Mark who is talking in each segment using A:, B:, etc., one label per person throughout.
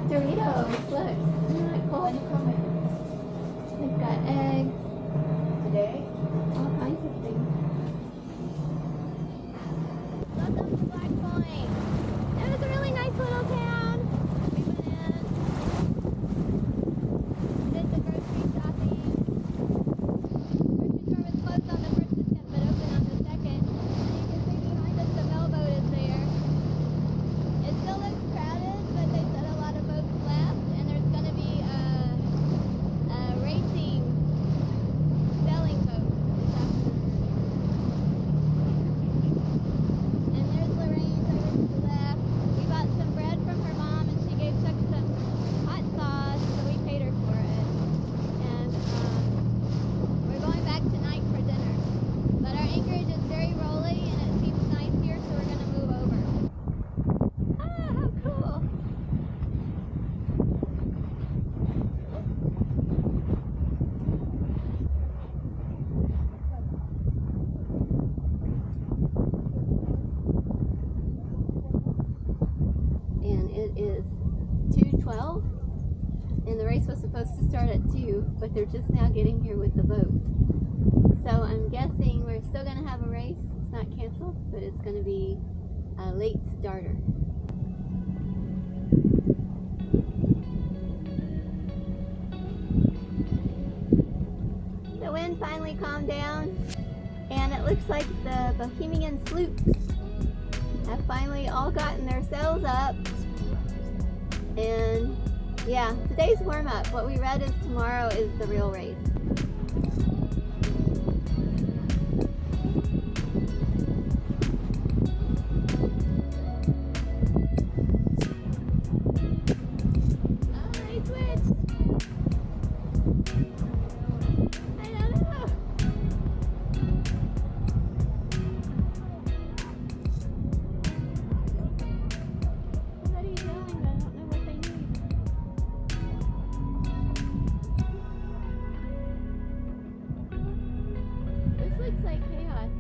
A: Doritos, look. Isn't that cool? They've got eggs. Today? All kinds of things. Welcome to Blackpoint. It was a really nice little town. We went in, did the grocery shopping. The grocery store was closed on the first attempt, but open on the second. You can see behind us the mailboat is there. It still looks crowded, but they said a lot of boats left, and there's going to be a racing sailing boat this afternoon. And there's Lorraine over to the left. We bought some bread from her mom, and she gave Chuck some hot sauce, so we paid her for it. And we're going back tonight for dinner. But our anchorage is very rolly, and it seems nice here, so we're going to move over. Ah, how cool! And it is 2:12, and the race was supposed to start at 2, but they're just now getting here with the boats. So I'm guessing we're still going to have a race. It's not canceled, but it's going to be a late starter. The wind finally calmed down, and it looks like the Bohemian sloops have finally all gotten their sails up. And yeah, today's warm-up. What we read is tomorrow is the real race. Oh, I switched. I don't know. Somebody's yelling, but I don't know what they need. This looks like chaos.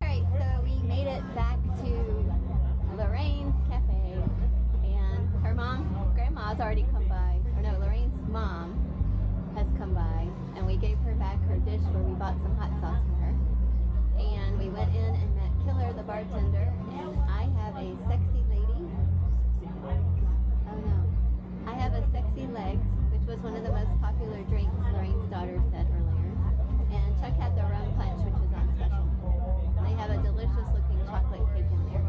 A: Alright, so we made it back to Lorraine's Cafe, and her mom, Grandma's already come by, or no, Lorraine's mom has come by, and we gave her back her dish where we bought some hot sauce for her. And we went in and met Killer, the bartender, and I have a sexy lady. Oh no. I have a sexy legs, which was one of the most popular drinks Lorraine's daughter said earlier. And Chuck had the rum punch, which is on special. They have a delicious looking chocolate cake in there.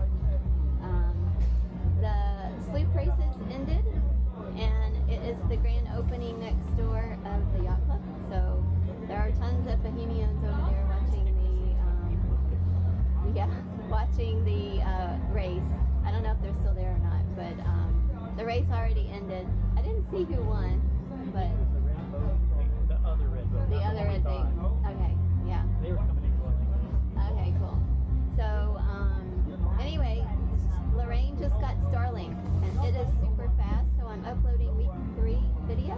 A: The sloop races ended, and it is the grand opening next door of the yacht club. So there are tons of Bohemians over there watching the race. I don't know if they're still there or not, but the race already ended. I didn't see who won, but the other red thing. Okay, yeah.
B: They were coming in glowing.
A: Okay, cool. So anyway, Lorraine just got Starlink, and it is super fast. So I'm uploading week 3 video.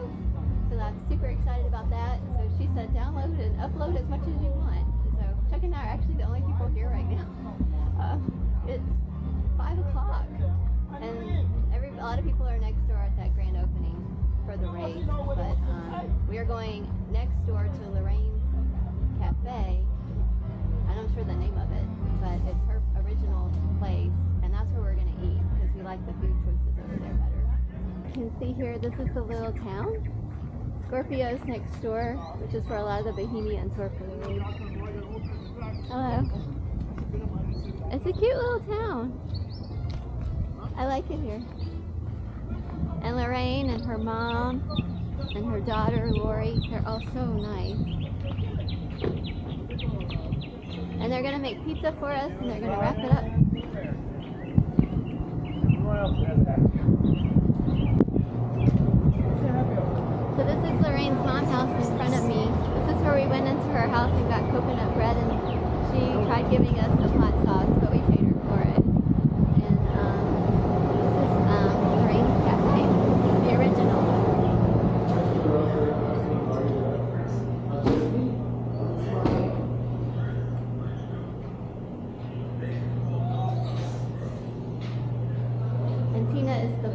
A: So I'm super excited about that. So she said download and upload as much as you want. So Chuck and I are actually the only people here right now. It's 5 o'clock, and a lot of people are next door at that grand opening for the race. But we are going next door to Lorraine's Cafe. I'm not sure the name of it, but it's her original place, and that's where we're going to eat because we like the food choices over there better. You can see here, this is the little town. Scorpio's next door, which is where a lot of the Bohemians were for the race. Hello. It's a cute little town. I like it here. And Lorraine and her mom and her daughter Lori, they're all so nice. And they're going to make pizza for us, and they're going to wrap it up. So this is Lorraine's mom's house in front of me. This is where we went into her house and got coconut bread, and she tried giving us some hot sauce, but we paid her for it. And this is Lorraine's Cafe, the original.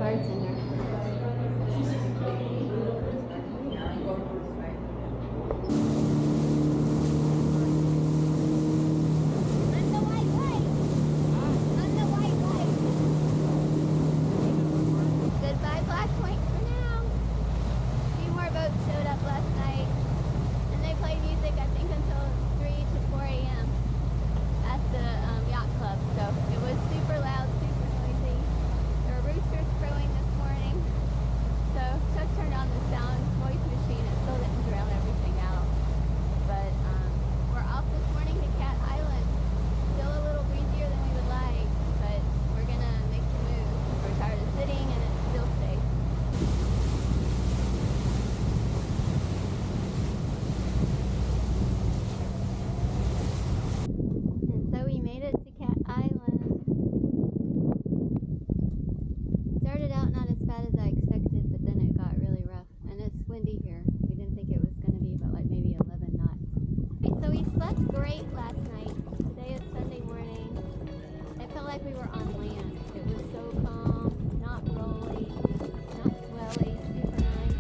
A: bartender. Goodbye, Blackpoint for now. A few more boats showed up last night, and they played music, I think, until 3 to 4 a.m. at the yacht club. So it was super loud, super noisy. There were roosters crowing this morning. So Chuck turned on the sound voice machine. It still didn't drown everything out. But we're off this morning to Cat Island. Still a little breezier than we would like, but we're gonna make the move. We're tired of sitting, and it's still safe. And so we made it to Cat Island. Started out not as bad as I expected, but then it got really rough. And it's windy here. We didn't think it was going to be, but like maybe 11 knots. Okay, so we slept great last night. Today is Sunday morning. It felt like we were on land. It was so calm, not rolly, not swelly, super nice.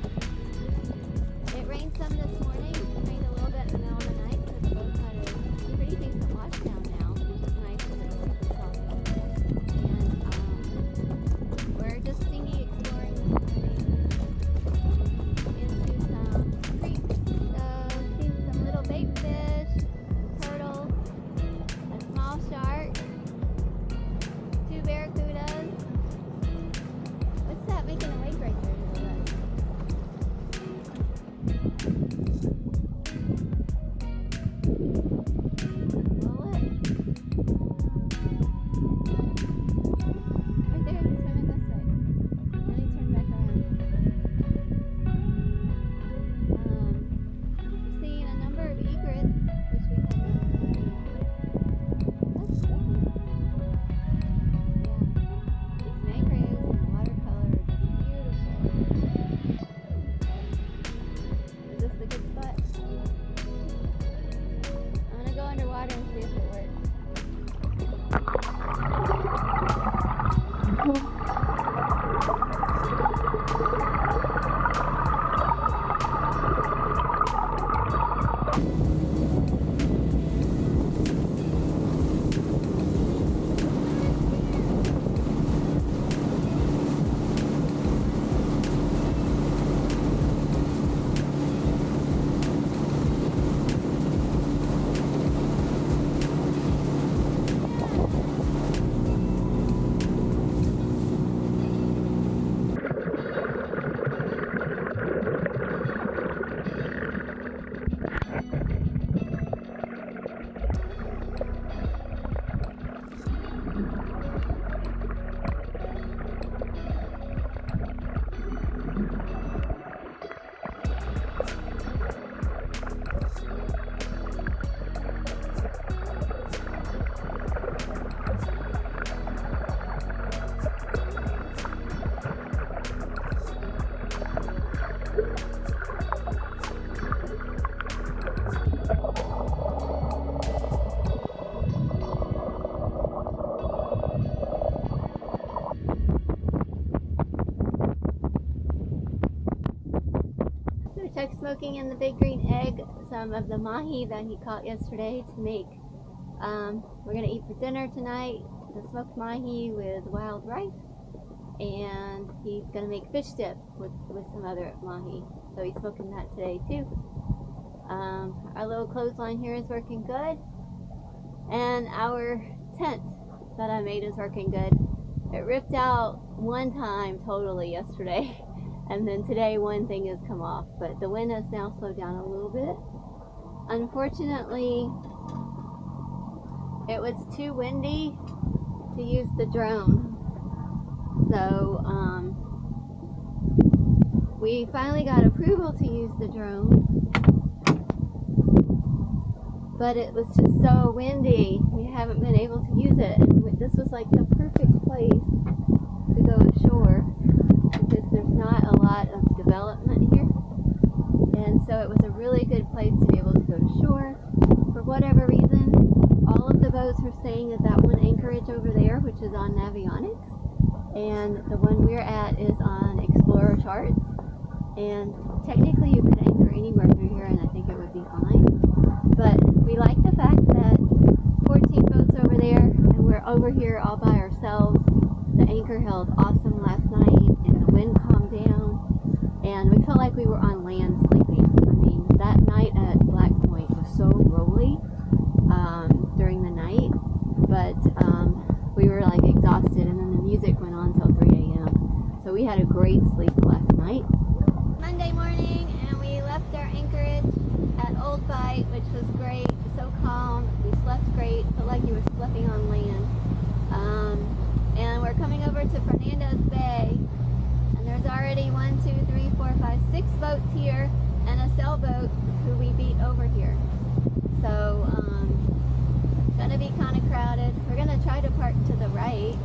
A: It rained some this morning. It rained a little bit in the middle of the night, so the boat had a pretty decent washdown now, which is nice because it's super salty. And we're just dingy exploring this morning into some creeks. So seen some little bait fish, some turtles, a small shark, 2 barracudas. What's that making a wake right there? Roll it. Right there, he's swimming this way. Then he turned back around. We're seeing a number of egrets, which we had not seen yet. That's lovely. Yeah. These mangroves and the watercolor are just beautiful. Is this the good spot? I'm gonna go underwater and see if it works. Chuck's smoking in the big green egg some of the mahi that he caught yesterday to make. We're gonna eat for dinner tonight the smoked mahi with wild rice, and he's gonna make fish dip with some other mahi. So he's smoking that today too. Our little clothesline here is working good, and our tent that I made is working good. It ripped out one time totally yesterday. And then today one thing has come off, but the wind has now slowed down a little bit. Unfortunately, it was too windy to use the drone. So we finally got approval to use the drone, but it was just so windy. We haven't been able to use it. And this was like the perfect place to go ashore, because there's not a lot of development here, and so it was a really good place to be able to go to shore. For whatever reason, all of the boats were staying at that one anchorage over there, which is on Navionics, and the one we're at is on Explorer charts. And technically you could anchor anywhere through here and I think it would be fine. But we like the fact that 14 boats over there and we're over here all by ourselves. The anchor held awesome last night and the wind calmed down and we felt like we were on land sleeping. I mean, that night at Blackpoint was so rolly during the night, but we were like exhausted and then the music went on till 3 a.m. So we had a great sleep last night. Monday morning and we left our anchorage at Old Bight, which was great, so calm. We slept great, felt like you were sleeping on land. And we're coming over to Fernandez Bay, and there's already 1, 2, 3, 4, 5, 6 boats here, and a sailboat who we beat over here. So, gonna be kind of crowded. We're gonna try to park to the right.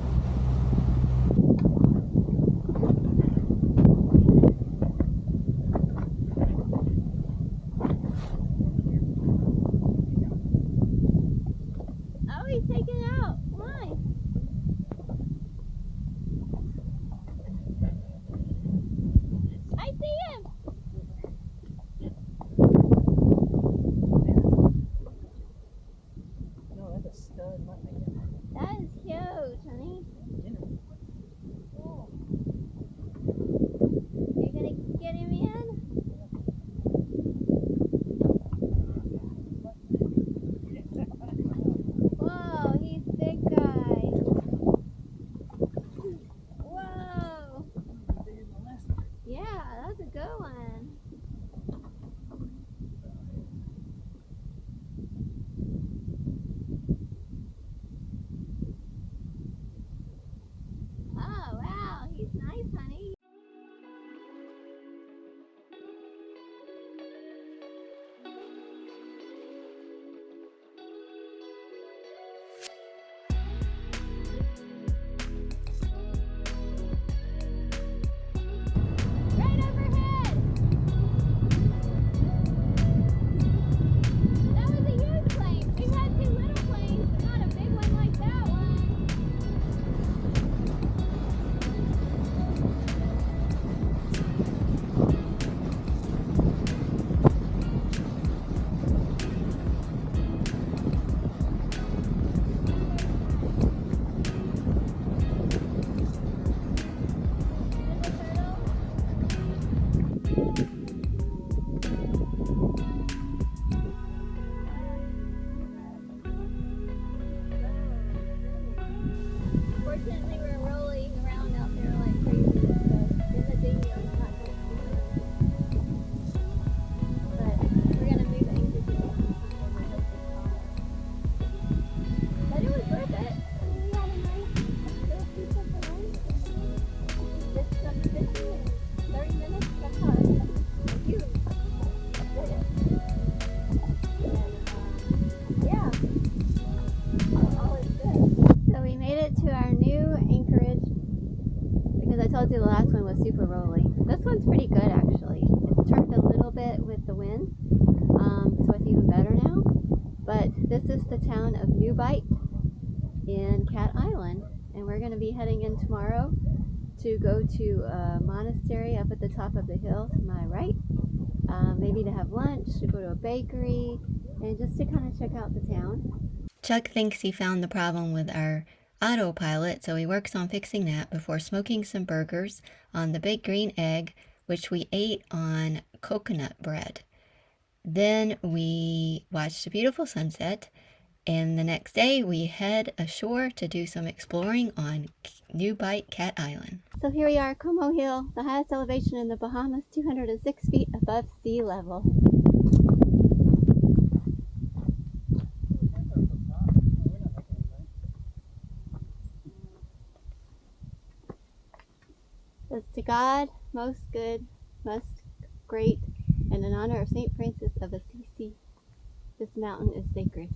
A: Oh, he's taking out. Why? I see him.
B: No, that's a stud.
A: That is huge, honey. You gonna get him in? Whoa, he's a big guy. Whoa. Yeah, that's a good one. Oh, wow, he's nice, honey. Right overhead. That was a huge plane. We've had 2 little planes, but not a big one like that one. Fortunately, we're rolling around out there like crazy, so in the dinghy it's not going to be but we're going to move anchor today. But it was worth it. We had a nice little piece of the land. Did some fishing in 30 minutes. That's how it's huge. And, yeah. All is good. So we made it to our new anchorage because I told you the last one was super rolly. This one's pretty good actually. It's turned a little bit with the wind, so it's even better now. But this is the town of New Bight in Cat Island, and we're going to be heading in tomorrow to go to a monastery up at the top of the hill to my right. Maybe to have lunch, to go to a bakery, and just to kind of check out the town. Chuck thinks he found the problem with our autopilot, so he works on fixing that before smoking some burgers on the big green egg, which we ate on coconut bread. Then we watched a beautiful sunset, and the next day we head ashore to do some exploring on New Bight Cat Island. So here we are, Como Hill, the highest elevation in the Bahamas, 206 feet above sea level. Says to God, most good, most great, and in honor of St. Francis of Assisi, this mountain is sacred.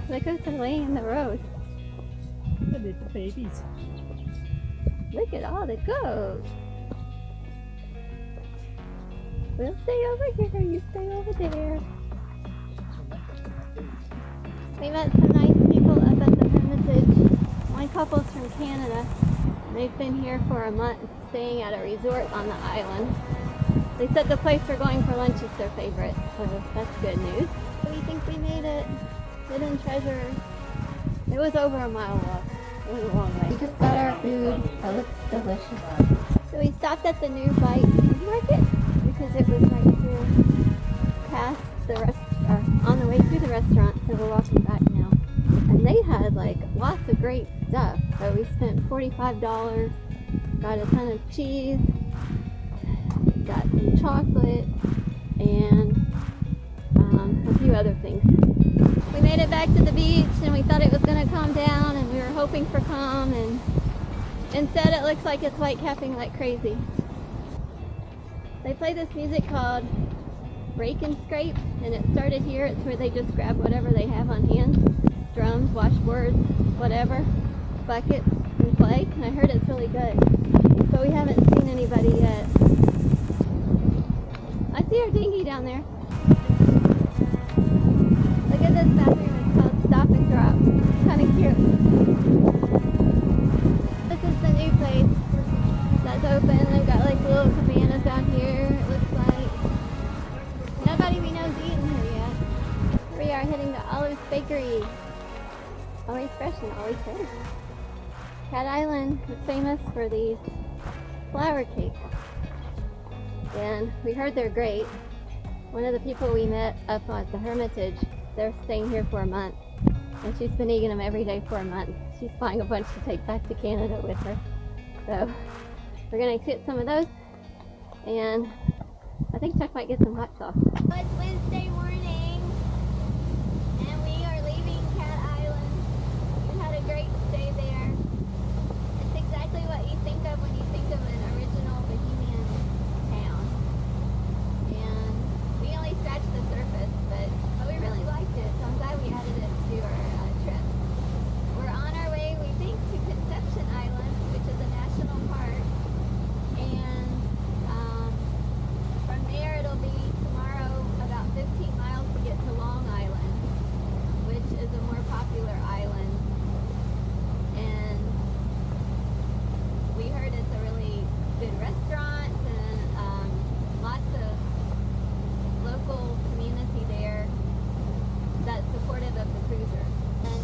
A: The goats are laying in the road.
B: The little babies.
A: Look at all the goats. We'll stay over here, you stay over there. We met some nice people up at the Hermitage. One couple's from Canada. They've been here for a month, staying at a resort on the island. They said the place we're going for lunch is their favorite, so that's good news. We think we made it. Hidden treasure. It was over a mile walk. It was a long way. We just got our food. It looks delicious. So we stopped at the new Bite Market because it was right here past the on the way to the restaurant, so we're walking back now. And they had like lots of great stuff. So we spent $45, got a ton of cheese, got some chocolate, and a few other things. We made it back to the beach and we thought it was going to calm down and we were hoping for calm, and instead it looks like it's white capping like crazy. They play this music called Break and Scrape, and it started here. It's where they just grab whatever they have on hand. Drums, washboards, whatever, buckets, and play. And I heard it's really good. But we haven't seen anybody yet. I see our dinghy down there. Look at this bathroom. It's called Stop and Drop. It's kind of cute. This is the new place that's open. They've got like little cabanas down here, it looks like. Nobody we know is eating here yet. Here we are heading to Olive's Bakery. Always fresh and always good. Cat Island is famous for these flour cakes. And we heard they're great. One of the people we met up at the Hermitage, they're staying here for a month. And she's been eating them every day for a month. She's buying a bunch to take back to Canada with her. So we're gonna get some of those. And I think Chuck might get some hot sauce. It's Wednesday morning, and we are leaving Cat Island. We had a great stay there. It's exactly what you think of when you think of an original Bohemian town. And we only scratched the surface, but we really liked it, so I'm glad we added it to our trip. We're on our way, we think, to Conception Island, which is a national park. And from there it'll be tomorrow about 15 miles to get to Long Island, which is a more popular island. And we heard it's a really good restaurant and lots of local community there that's supportive of the cruisers. And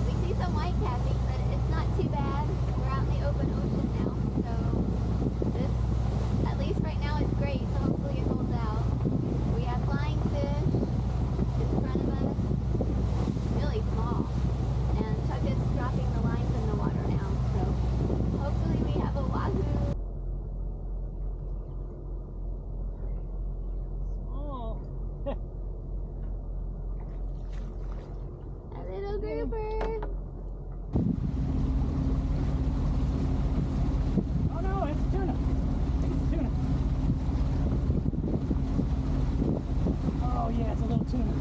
A: we see some white capping, but it's not too bad. We're out in the open ocean now, so this, at least right now, it's great, so hopefully it holds out. We have flying fish in front of us, really small, and Chuck is dropping the lines in the water now, so hopefully we have a wahoo.
B: Small.
A: A little grouper.
B: Oh no, it's tuna. It's tuna. Oh yeah, it's a little tuna.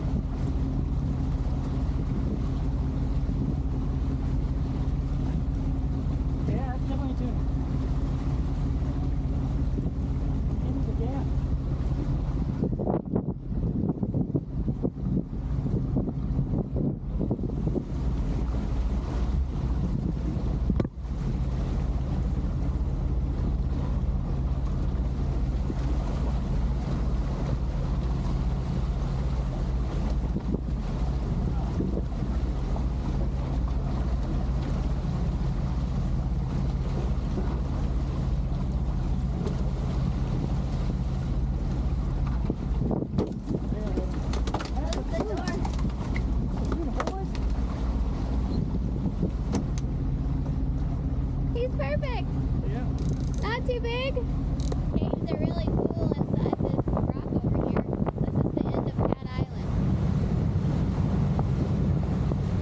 B: Yeah, it's definitely a tuna. Into the gap.
A: Close the door. He's perfect.
B: Yeah.
A: Not too big. Caves are really cool inside this rock over here. This is the end of Cat Island.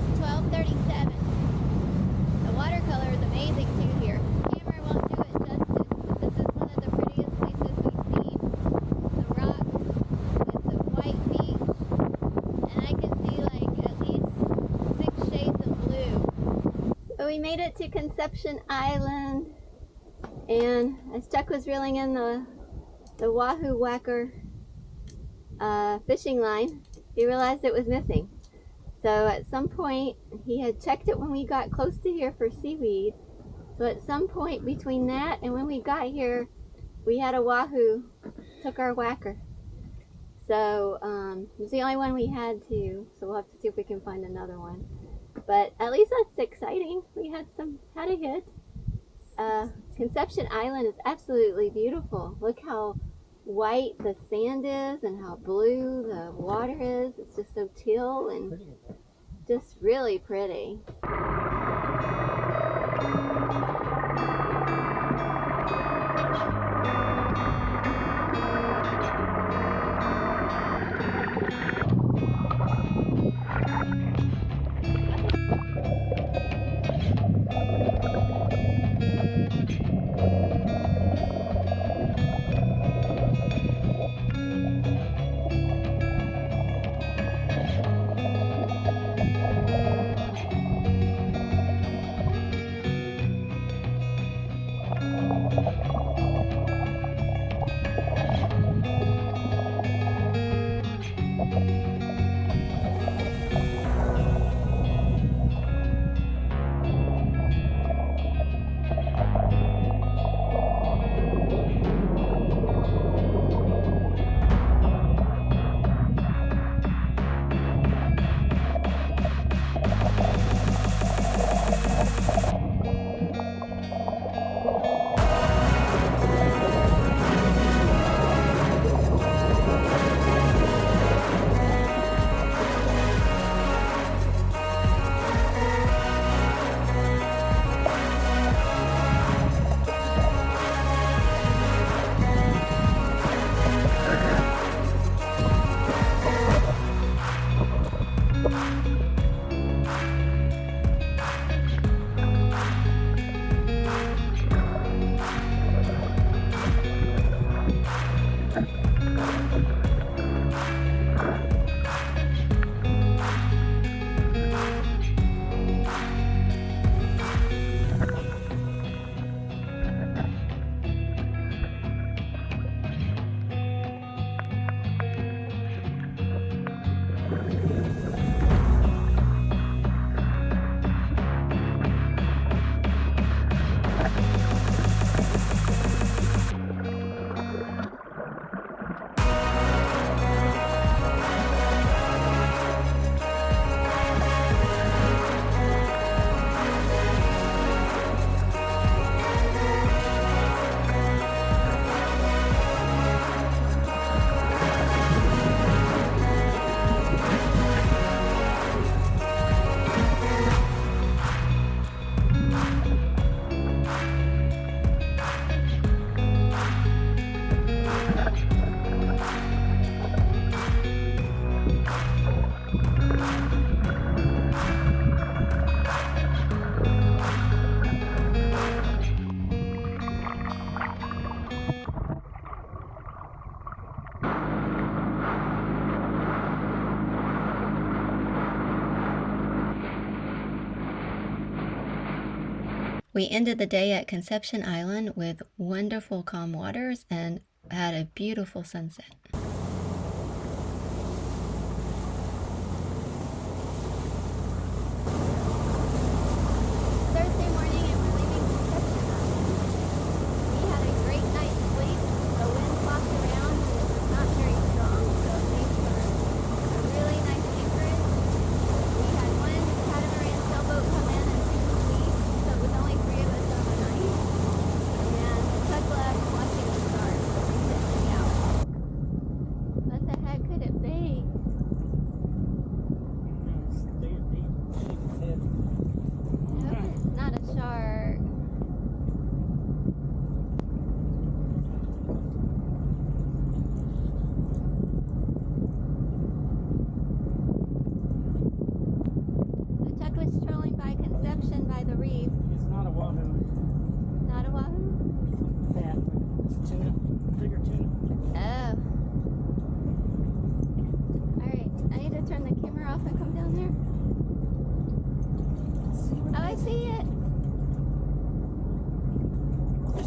A: It's 12:37. The watercolor is amazing too here. Camera won't do it justice, but this is one of the prettiest places we've seen. The rocks with the white beach, and I can see like at least made it to Conception Island, and as Chuck was reeling in the Wahoo Whacker fishing line, he realized it was missing. So at some point, he had checked it when we got close to here for seaweed. So at some point between that and when we got here, we had a wahoo took our whacker. So it was the only one we had to. So we'll have to see if we can find another one. But at least that's exciting. We had a hit. Conception Island is absolutely beautiful. Look how white the sand is and how blue the water is. It's just so teal and just really pretty. We ended the day at Conception Island with wonderful calm waters and had a beautiful sunset. Thursday morning and we're leaving Conception Island. We had a great night's sleep. The wind flopped around and it was not very strong, so it made for a really nice anchorage. We had one catamaran sailboat come in and take the lead, so it was only 3 of us overnight. And Chuck left watching the stars, so we didn't hang out.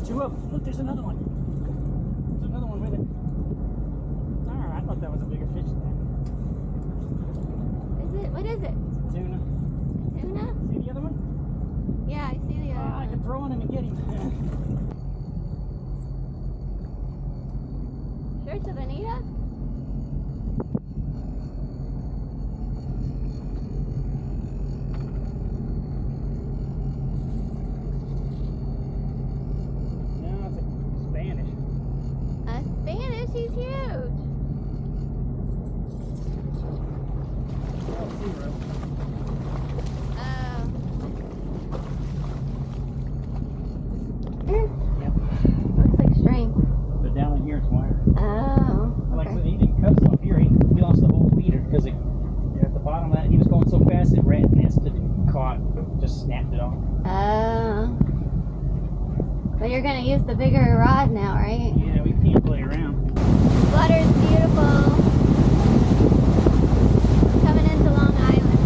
B: There's two of them. Look, there's another one. There's another one with it. Alright, I thought that was a bigger fish than that.
A: Is it? What is it?
B: Tuna.
A: Tuna?
B: See the other one?
A: Yeah, I see the other
B: I can
A: one.
B: throw on him and get him.
A: Sure it's a bonita?
B: No, it's a Spanish.
A: A Spanish? He's huge.
B: Oh, zero.
A: Oh.
B: Yep.
A: Looks like string.
B: But down in here it's wire.
A: Oh.
B: Like I
A: Okay.
B: said, he didn't cut off here. He lost the whole leader because at the bottom of that, he was going so fast it rat nested and caught, just snapped it off.
A: Oh. But you're gonna use the bigger rod now, right?
B: Yeah, we can't play around.
A: Water's beautiful. Coming into Long Island.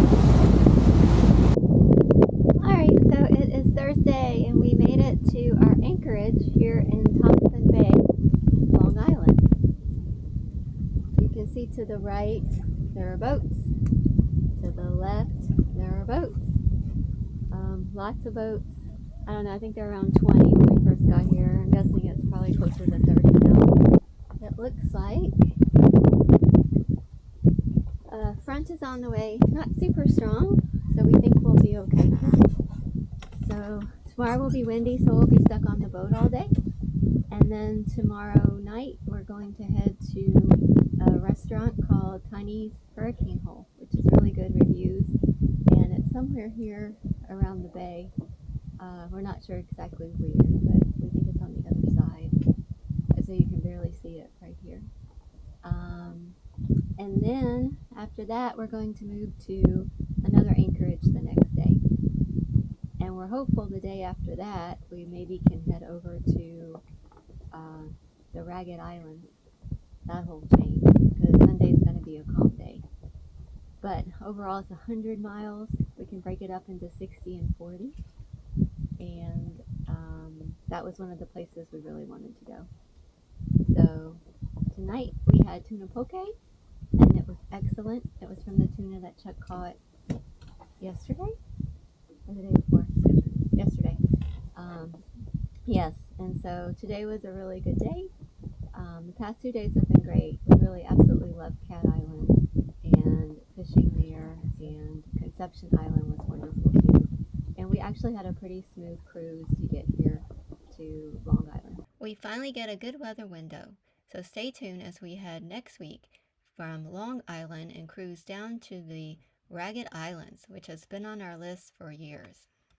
A: Alright, so it is Thursday and we made it to our anchorage here in Thompson Bay, Long Island. You can see to the right there are boats. To the left there are boats. Lots of boats. I don't know, I think they're around 20 when we first got here. I'm guessing it's probably closer to 30 now. It looks like front is on the way, not super strong, so we think we'll be okay. So tomorrow will be windy, so we'll be stuck on the boat all day. And then tomorrow night we're going to head to a restaurant called Tiny's Hurricane Hole, which is really good reviews. And it's somewhere here around the bay. We're not sure exactly where, but we think it's on the other side. So you can barely see it right here. And then after that, we're going to move to another anchorage the next day. And we're hopeful the day after that, we maybe can head over to the Ragged Islands, that whole chain, because Sunday's going to be a calm day. But overall, it's 100 miles. We can break it up into 60 and 40. And that was one of the places we really wanted to go. So tonight we had tuna poke, and it was excellent. It was from the tuna that Chuck caught yesterday or the day before. Yesterday. Yes, and so today was a really good day. The past 2 days have been great. We really absolutely loved Cat Island and fishing there, and Conception Island was wonderful too. And we actually had a pretty smooth cruise to get here to Long Island. We finally get a good weather window, so stay tuned as we head next week from Long Island and cruise down to the Ragged Islands, which has been on our list for years.